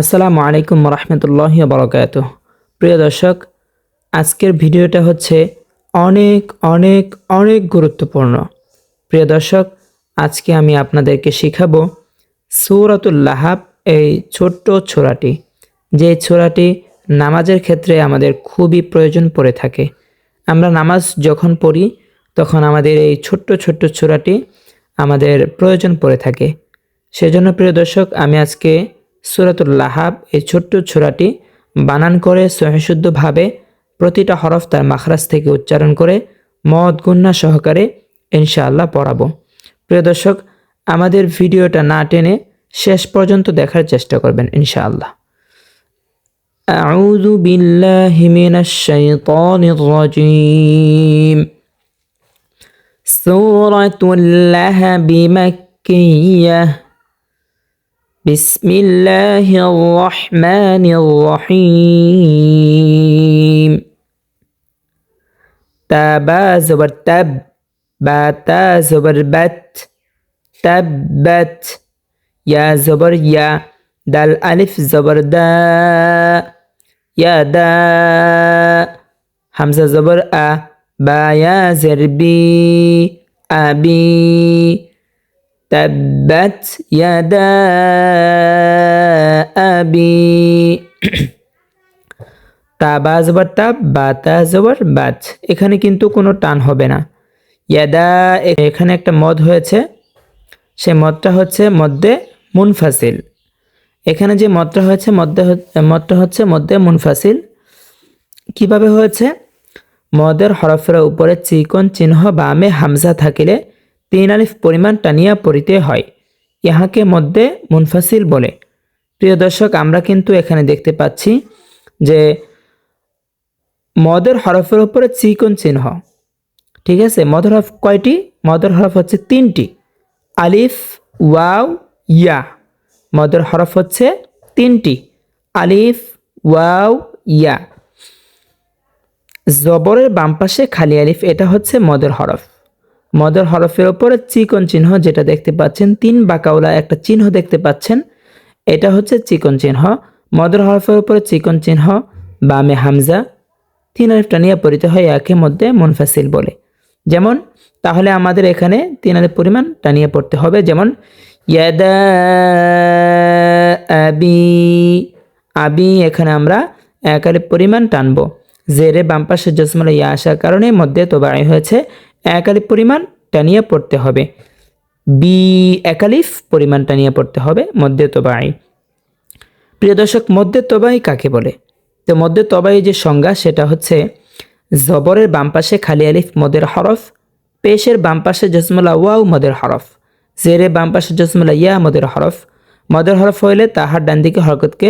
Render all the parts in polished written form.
আসসালামু আলাইকুম রহমতুল্লাহি ওয়া বারাকাতুহু। প্রিয় দর্শক, আজকের ভিডিওটা হচ্ছে অনেক অনেক অনেক গুরুত্বপূর্ণ। প্রিয় দর্শক, আজকে আমি আপনাদেরকে শিখাবো সূরাতুল লাহাব, এই ছোট্ট সূরাটি, যে সূরাটি নামাজের ক্ষেত্রে আমাদের খুবই প্রয়োজন পড়ে থাকে। আমরা নামাজ যখন পড়ি তখন আমাদের এই ছোট্ট ছোট্ট সূরাটি আমাদের প্রয়োজন পড়ে থাকে। সেজন্য প্রিয় দর্শক, আমি আজকে সূরাতুল লাহাব এই ছোট্ট সূরাটি বানান করে সহিশুদ্ধভাবে প্রতিটা হরফ তার মাখরাজ থেকে উচ্চারণ করে মদ গুন্না সহকারে ইনশাআল্লাহ পড়াবো। প্রিয় দর্শক, আমাদের ভিডিওটা না টেনে শেষ পর্যন্ত দেখার চেষ্টা করবেন ইনশাআল্লাহ। আউযু বিল্লাহি মিনাশ শাইতানির রাজীম। সূরাতুল লাহাব মাক্কিয়্যাহ। বিসমিল্লাহির রহমানির রহিম। তাবা জবর তাব, বা তা জবর বাত, তাব্বাত। ইয়া জবর ইয়া, দাল আলিফ জবর দা, ইয়া দা। হামজা জবর আ, বা ইয়া জের বি, আবি। তাব্বাত ইয়াদা আবি। তাবা জবর তাব, বা তা জবর বাত। এখানে কিন্তু কোনো টান হবে না। ইয়াদা, এখানে একটা মদ হয়েছে, সে মদটা হচ্ছে মধ্যে মুনফাসিল। এখানে যে মদটা হয়েছে মদটা হচ্ছে মধ্যে মুনফাসিল। কিভাবে হয়েছে? মদের হরফের উপরে চিকন চিহ্ন বামে হামজা থাকিলে 3 আলিফ পরিমাণ টানিয়া পড়িতে হয়, ইহাকে মধ্যে মুনফাসিল বলে। প্রিয় দর্শক, আমরা কিন্তু এখানে দেখতে পাচ্ছি যে মদের হরফের উপরে চিকন চিহ্ন, ঠিক আছে। মদের হরফ কয়টি? মদের হরফ হচ্ছে 3টি, আলিফ, ওয়াও, ইয়া। মদের হরফ হচ্ছে 3টি, আলিফ, ওয়াও, ইয়া। জবরের বাম পাশে খালি আলিফ, এটা হচ্ছে মদের হরফ। মদের হরফের ওপরে চিকন চিহ্ন যেটা দেখতে পাচ্ছেন, 3 বাঁকাওয়ালা একটা চিহ্ন দেখতে পাচ্ছেন, এটা হচ্ছে চিকন চিহ্ন। মদের হরফের উপরে চিকন চিহ্ন বামে হামজা, 3 আলিফ টানিয়া পড়িতে হয়, একে মধ্যে মুনফাসিল বলে। যেমন, তাহলে আমাদের এখানে 3 আলিফ পরিমাণ টানিয়ে পড়তে হবে। যেমন ইয়াদা আবি, আবি এখানে আমরা 1 আলিফ পরিমাণ টানবো। জেরে বাম পাশে জজমলা ইয়া আসার কারণে মধ্যে তোবাই হয়েছে, 1 আলিফ পরিমাণ টানিয়ে পড়তে হবে। বি 1 আলিফ পরিমাণ টানিয়ে পড়তে হবে, মধ্যে তোবাই। প্রিয় দর্শক, মধ্যে তোবাই কাকে বলে? তো মধ্যে তোবাই যে সংজ্ঞা, সেটা হচ্ছে জবরের বাম পাশে খালি আলিফ মদের হরফ, পেশের বাম পাশে জজমলা ওয়াও মদের হরফ, জেরে বাম পাশে জজমলা ইয়া মদের হরফ। মদের হরফ হইলে তাহার ডান দিকে হরকতকে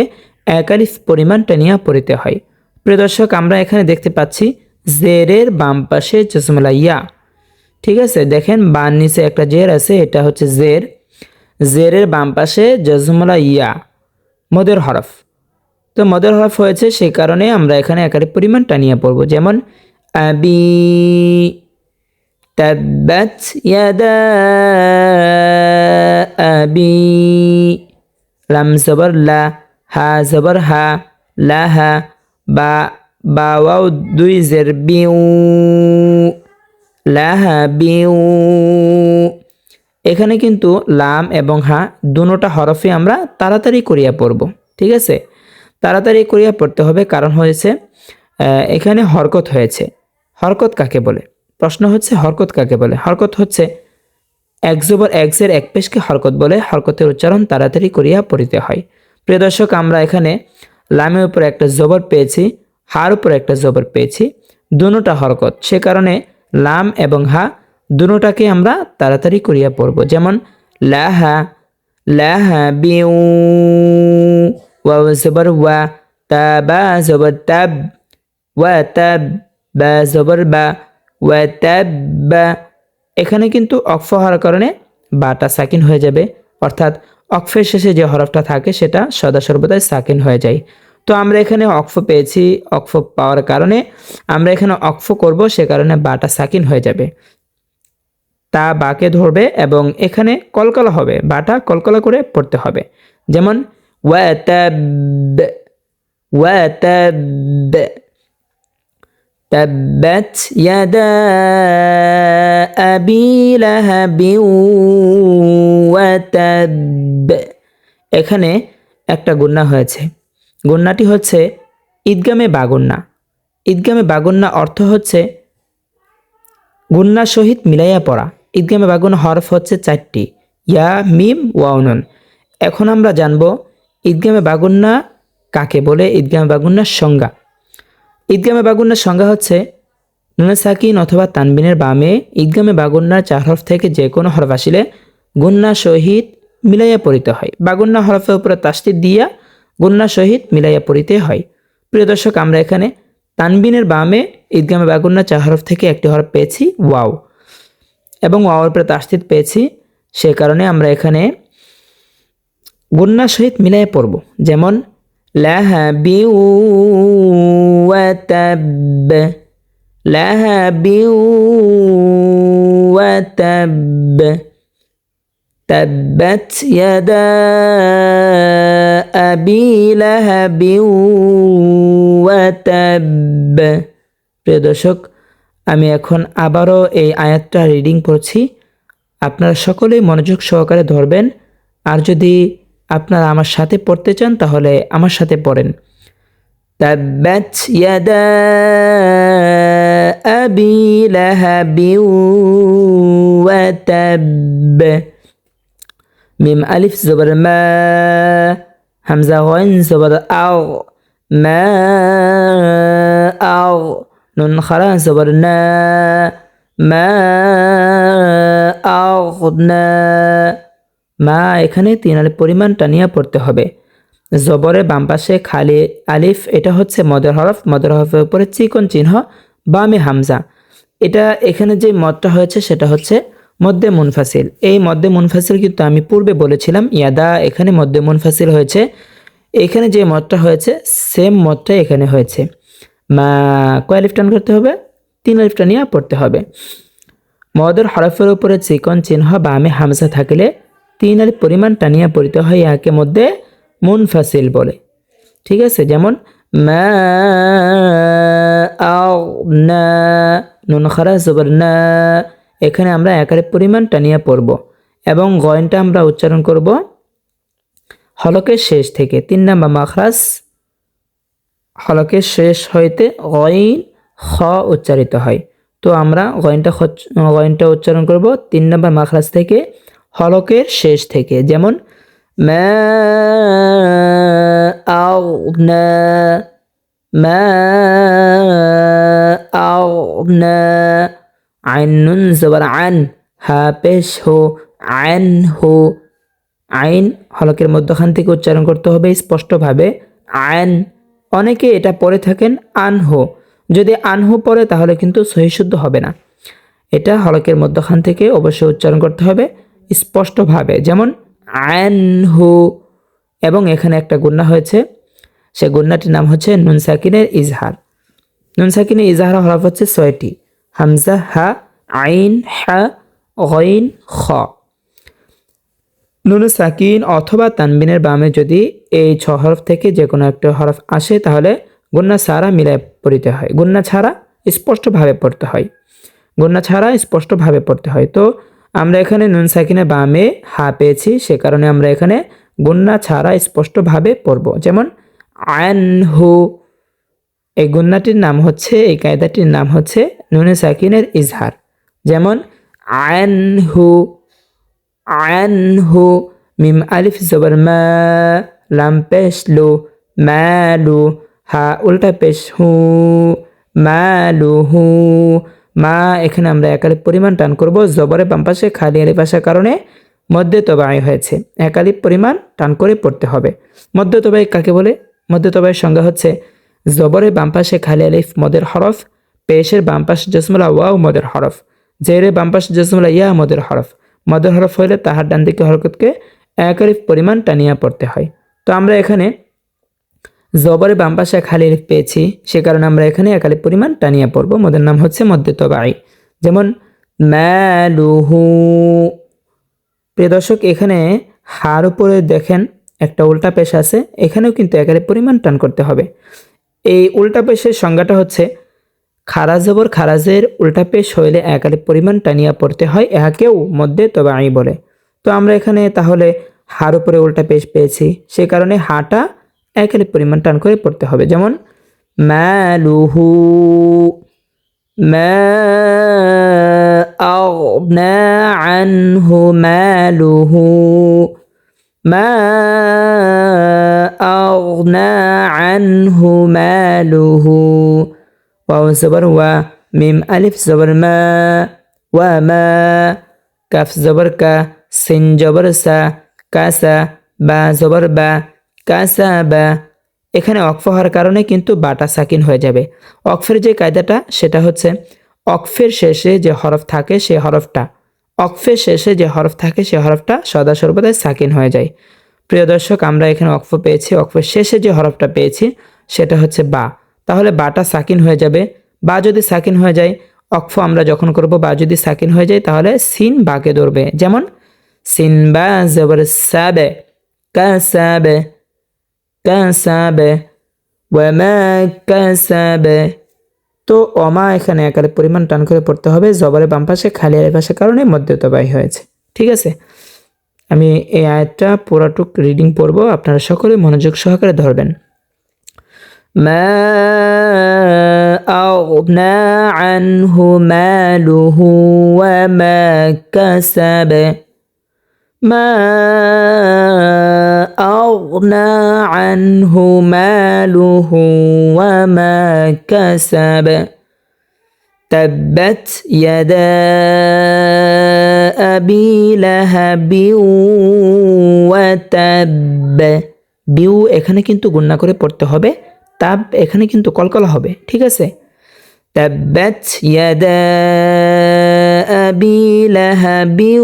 1 আলিফ পরিমাণ টানিয়া পড়িতে হয়। প্রিয় দর্শক, আমরা এখানে দেখতে পাচ্ছি জেরের বাম পাশে জজমলা ইয়া, ঠিক আছে। দেখেন বান নিচে একটা জের আছে, এটা হচ্ছে জের। জেরের বাম পাশে জজমলা ইয়া মদের হরফ। তো মদের হরফ হয়েছে, সেই কারণে আমরা এখানে 1 আলিফ পরিমাণ টানিয়ে পড়ব। যেমন আবি, তাব্বাত ইয়াদা আবি। লাম জবর লা, হা জবর হা, লাহা। বা, বা ওয়াও 2 জের বিউ, লাহা বিউ। এখানে কিন্তু লাম এবং হা দুটোটা হরফে আমরা তাড়াতাড়ি করিয়া পড়ব, ঠিক আছে। তাড়াতাড়ি করিয়া পড়তে হবে, কারণ হয়েছে এখানে হরকত হয়েছে। হরকত কাকে বলে? প্রশ্ন হচ্ছে হরকত কাকে বলে? হরকত হচ্ছে এক জবর এক জের এক পেশকে হরকত বলে। হরকতের উচ্চারণ তাড়াতাড়ি করিয়া পড়িতে হয়। প্রিয় দর্শক, আমরা এখানে লামের উপর একটা জবর পেয়েছি, হার উপর একটা জবর পেয়েছি, দুটোটা হরকত। সে কারণে লাম এবং হা দুটোটাকে আমরা তাড়াতাড়ি করিয়া পড়ব। যেমন লাহা, লাহা বিউ। ওয়াও জবর ওয়া, তাবা জবর তাব, ওয়া তাব। বা জবর বা, ওয়া তাব্বা। এখানে কিন্তু অক্ফ হওয়ার কারণে বাটা সাকিন হয়ে যাবে, অর্থাৎ অক্ফের শেষে যে হরফটা থাকে সেটা সদা সর্বদাই সাকিন হয়ে যায়। তো আমরা এখানে অক্ফ পেয়েছি, অক্ফ পাওয়ার কারণে আমরা এখানে অক্ফ করব, সে কারণে বাটা সাকিন হয়ে যাবে। তা বাকে ধরবে এবং এখানে কলকলা হবে, বাটা কলকলা করে পড়তে হবে। যেমন وتب وتب تبت يدا أبي لهب وتب। এখানে একটা গুণনা হয়েছে, গুণনাটি হচ্ছে ঈদগামে বাগুন্না। ঈদগামে বাগুন্না অর্থ হচ্ছে গুণনার সহিত মিলাইয়া পড়া। ঈদগামে বাগুন্না হরফ হচ্ছে 4টি, ইয়া, মিম, ওয়াও, নুন। এখন আমরা জানব ঈদগামে বাগুন্না কাকে বলে, ঈদগামে বাগুন্নার সংজ্ঞা। ঈদগামে বাগুন্নার সংজ্ঞা হচ্ছে নুনে সাকিন অথবা তানবিনের বামে ঈদগামে বাগুন্নার 4 হরফ থেকে যে কোনো হরফ আসিলে গুণনা সহিত মিলাইয়া পড়িতে হয়। বাগুন্না হরফের উপরে তাসদিদ দিয়া গুণনা সহিত মিলাইয়া পড়িতে হয়। প্রিয় দর্শক, আমরা এখানে তানবিনের বামে ঈদগামে বাগুন্না 4 হরফ থেকে একটি হরফ পেয়েছি ওয়াও, এবং ওয়াওর উপরে তাসদিদ পেয়েছি, সে কারণে আমরা এখানে গুণনা সহিত মিলাইয়া পড়ব। যেমন লাহাবি ওয়াতাব, লাহাবি ওয়াতাব, তাব্বাত ইয়াদা আবি লাহাবি ওয়াতাব। প্রিয় দর্শক, আমি এখন আবারও এই আয়াতটা রিডিং পড়ছি, আপনারা সকলেই মনোযোগ সহকারে ধরবেন। আর যদি আপনারা আমার সাথে পড়তে চান তাহলে আমার সাথে পড়েন। তাব্বাত ইয়াদা আবি লাহাবি ওয়াতাব। মিম আলিফ জবর মা, হামজা গইন জবর আও, মা আও, নুন খারা জবর না, মা আও না। মা এখানে 3 আলিফ পরিমাণ টানিয়া পড়তে হবে। জবরের বাম পাশে খালি আলিফ, এটা হচ্ছে মদের হরফ। মদের হরফের উপরে চিকন চিহ্ন, বামে হামজা। এটা এখানে যে মদটা হয়েছে সেটা হচ্ছে মধ্যে মুনফাসিল। এই মধ্যে মুনফাসিল কিন্তু আমি পূর্বে বলেছিলাম ইয়াদা এখানে মধ্যে মুনফাসিল হয়েছে। এখানে যে মদটা হয়েছে সেম মদটা এখানে হয়েছে। মা কয় আলিফ টান করতে হবে? 3 আলিফ টানিয়া পড়তে হবে। মদের হরফের উপরে চিকন চিহ্ন বামে হামজা থাকলে 3 আলিফ পরিমাণ টানিয়া পড়িতে হয়, ইয়াকে মধ্যে মুনফাসিল বলে। ঠিক আছে, যেমন মা আও না, নুন খারা জবর না, এখানে আমরা 1 আলিফ পরিমাণ টানিয়া পড়ব এবং গয়নটা আমরা উচ্চারণ করব হলকের শেষ থেকে। 3 নাম্বার মাখরাজ হলকের শেষ হইতে গইন খ উচ্চারিত হয়। তো আমরা গয়নটা উচ্চারণ করব 3 নাম্বার মাখরাজ থেকে, হলকের শেষ থেকে। যেমন মা আও না, মা আও না, আইন নুন জবর আন, হা পেশ হো, আন হো। আইন হলকের মধ্যখান থেকে উচ্চারণ করতে হবে স্পষ্টভাবে, আন। অনেকে এটা পড়ে থাকেন আনহো, যদি আনহো পড়ে তাহলে কিন্তু সহি শুদ্ধ হবে না। এটা হলকের মধ্যখান থেকে অবশ্যই উচ্চারণ করতে হবে স্পষ্টভাবে, যেমন আনহু। এবং এখানে একটা গুণনা হয়েছে, সে গুণনাটির নাম হচ্ছে নুন সাকিনের ইজহার। নুন সাকিনের ইজহার হরফ হচ্ছে 6টি, হামজা, হা, আইন, হা, গইন, খ। নুন সাকিন অথবা তানবিনের বামে যদি এই 6 হরফ থেকে যে কোনো একটা হরফ আসে তাহলে গুণনা ছাড়া মিলায় পড়িতে হয়, গুণনা ছাড়া স্পষ্টভাবে পড়তে হয়, গুণনা ছাড়া স্পষ্টভাবে পড়তে হয়। তো আমরা এখানে নুন সাকিনের বামে হা পেয়েছি, সে কারণে আমরা এখানে গুণনা ছাড়া স্পষ্টভাবে পড়ব। যেমন আনহু, এই গুণনাটির নাম হচ্ছে, এই কায়দাটির নাম হচ্ছে নুনে সাকিনের ইজহার। যেমন আনহু, আনহু, মিম আলিফ জবর মা, লাম পেশ লু, মালু, হা উল্টা পেশ হু, মালুহু। মা এখানে আমরা 1 আলিফ পরিমাণ টান করব, জবরের বাম পাশে খালি আলিফ আসার কারণে মধ্যে তবাই হয়েছে, 1 আলিফ পরিমাণ টান করে পড়তে হবে। মধ্য তবাই কাকে বলে? মধ্য তবাইয়ের সংজ্ঞা হচ্ছে জবরের বাম পাশে খালি আলিফ মদের হরফ, পেশের বাম পাশে জসমলা ওয়াও মদের হরফ, জেরের বাম পাশে জসমলা ইয়া মদের হরফ। মদের হরফ হইলে তাহার ডান দিকে হরকতকে 1 আলিফ পরিমাণ টানিয়া পড়তে হয়। তো আমরা এখানে জবরের বাম পাশে খালি আলিফ পেয়েছি, সে কারণে আমরা এখানে 1 আলিফ পরিমাণ টানিয়া পড়ব। মদের নাম হচ্ছে মধ্যে তবাই। যেমন মালুহু। প্রিয় দর্শক, এখানে হার উপরে দেখেন একটা উল্টা পেশ আছে, এখানেও কিন্তু এক আলিফ পরিমাণ টান করতে হবে। এই উল্টা পেশের সংজ্ঞাটা হচ্ছে খারা জবর খারাজের উল্টা পেশ হইলে এক আলিফ পরিমাণ টানিয়া পড়তে হয়, ইহাকেও মধ্যে তবাই বলে। তো আমরা এখানে তাহলে হার উপরে উল্টা পেশ পেয়েছি, সে কারণে হাটা এক আলিফ পরিমাণ টান করে পড়তে হবে। যেমন মালুহু মা আগনা আনহু মালুহু মা আগনা আনহু মালুহু। ওয়াও জবর ওয়া, মিম আলিফ জবর মা, ওয়া মা, কাফ জবর কা, সিন জবর সা, কাসা, বা জবর বা, কাসা বা। এখানে অক্ফ হওয়ার কারণে কিন্তু বাটা সাকিন হয়ে যাবে। অক্ফের যে কায়দাটা সেটা হচ্ছে অক্ফের শেষে যে হরফ থাকে সে হরফটা অক্ফের শেষে যে হরফ থাকে সে হরফটা সদা সর্বদাই সাকিন হয়ে যায়। প্রিয় দর্শক, আমরা এখানে অক্ফ পেয়েছি, অক্ফের শেষে যে হরফটা পেয়েছি সেটা হচ্ছে বা, তাহলে বাটা সাকিন হয়ে যাবে। বা যদি সাকিন হয়ে যায়, অক্ফ আমরা যখন করব বা যদি সাকিন হয়ে যায় তাহলে সিন বাকে ধরবে। যেমন সিন বা জবর সাবে, কাসাবে, কাসাবে, ওয়ামা কাসাবে। তো অমা এখানে একারে পরিমাণ টান করে পড়তে হবে, জবরের বাম পাশে খালি আলিফ আসার কারণে মধ্যতবাই হয়েছে। ঠিক আছে, আমি এই আয়াতটা পুরাটুক রিডিং পড়ব, আপনারা সকলে মনোযোগ সহকারে ধরবেন। মা আগনা আনহু মালুহু ওয়া মা কাসাবে, মা আগনা আনহু মালুহু ওয়া মা কাসাবে, তাব্বাত ইয়াদা আবি লাহাবিন ওয়া তাব। বিউ এখানে কিন্তু গুণনা করে পড়তে হবে, তাব এখানে কিন্তু কলকলা হবে। ঠিক আছে, তাব্বাত ইয়াদা আবি লাহাবিন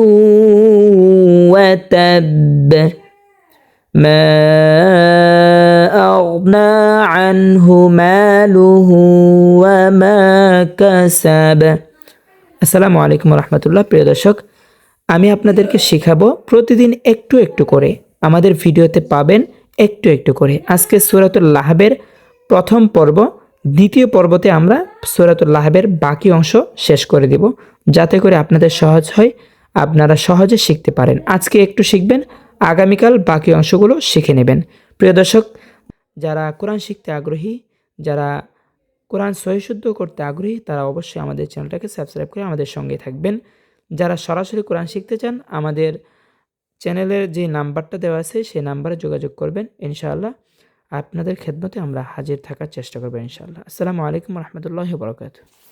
ওয়া তাব, মা আগনা আনহু মালুহু ওয়া মা কাসাব। আসসালামু আলাইকুম রহমতুল্লাহ। প্রিয় দর্শক, আমি আপনাদেরকে শেখাবো প্রতিদিন একটু একটু করে, আমাদের ভিডিওতে পাবেন একটু একটু করে। আজকে সূরাতুল লাহবের প্রথম পর্ব, দ্বিতীয় পর্বতে আমরা সূরাতুল লাহবের বাকি অংশ শেষ করে দেব, যাতে করে আপনাদের সহজ হয়, আপনারা সহজে শিখতে পারেন। আজকে একটু শিখবেন, আগামীকাল বাকি অংশগুলো শিখে নেবেন। প্রিয় দর্শক, যারা কোরআন শিখতে আগ্রহী, যারা কোরআন সহিশুদ্ধ করতে আগ্রহী, তারা অবশ্যই আমাদের চ্যানেলটাকে সাবস্ক্রাইব করে আমাদের সঙ্গে থাকবেন। যারা সরাসরি কোরআন শিখতে চান, আমাদের চ্যানেলের যে নাম্বারটা দেওয়া আছে সেই নাম্বারে যোগাযোগ করবেন। ইনশাআল্লাহ আপনাদের খেদমতে আমরা হাজির থাকার চেষ্টা করবো ইনশাআল্লাহ। আসসালামু আলাইকুম রহমতুল্লাহি ওয়া বারাকাতুহু।